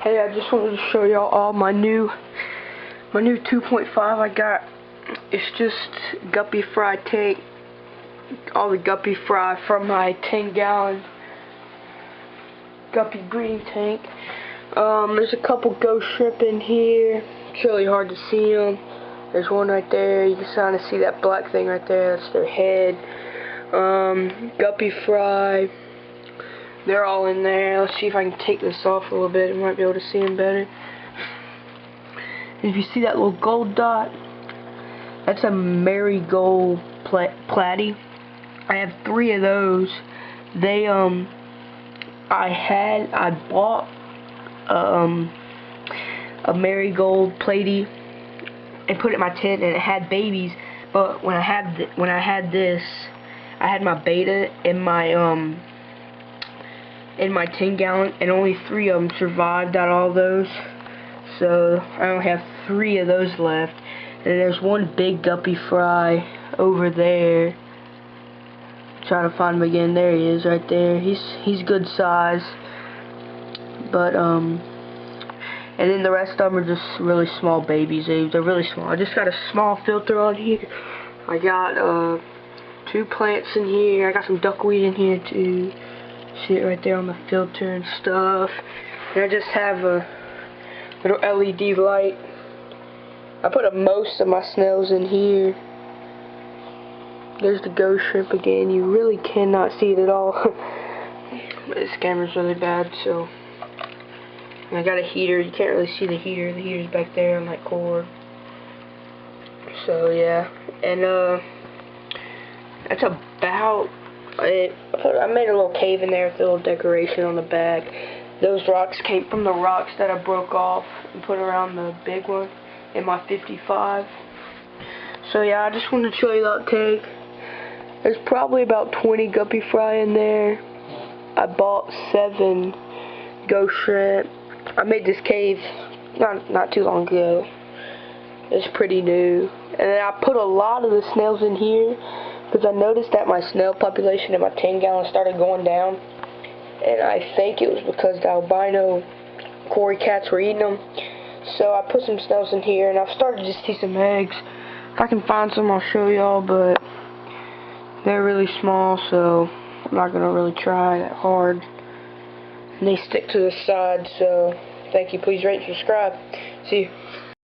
Hey, I just wanted to show y'all all my new 2.5 I got. It's just guppy fry tank. All the guppy fry from my 10-gallon guppy breeding tank. There's a couple ghost shrimp in here. It's really hard to see them. There's one right there. You can kind of see that black thing right there. That's their head. Guppy fry. They're all in there. Let's see if I can take this off a little bit. I might be able to see them better. If you see that little gold dot, that's a marigold platy. I have 3 of those. They I bought a marigold platy and put it in my tent, and it had babies. But when I had this, I had my beta in my 10-gallon, and only 3 of them survived out of all those. So I only have 3 of those left. And there's one big guppy fry over there. Trying to find him again. There he is, right there. He's good size. But and then the rest of them are just really small babies. They're really small. I just got a small filter on here. I got 2 plants in here. I got some duckweed in here too. See it right there on the filter and stuff. And I just have a little LED light. I put most of my snails in here. There's the ghost shrimp again. You really cannot see it at all. This camera's really bad, so. And I got a heater. You can't really see the heater. The heater's back there on that cord. So yeah, and that's about it. I made a little cave in there with a little decoration on the back. Those rocks came from the rocks that I broke off and put around the big one in my 55. So yeah, I just wanted to show you that tank. There's probably about 20 guppy fry in there. I bought 7 ghost shrimp. I made this cave not too long ago. It's pretty new. And then I put a lot of the snails in here because I noticed that my snail population in my 10-gallon started going down. And I think it was because the albino Cory cats were eating them. So I put some snails in here, and I've started to see some eggs. If I can find some, I'll show y'all, but they're really small, so I'm not going to really try that hard. And they stick to the side, so thank you. Please rate and subscribe. See you.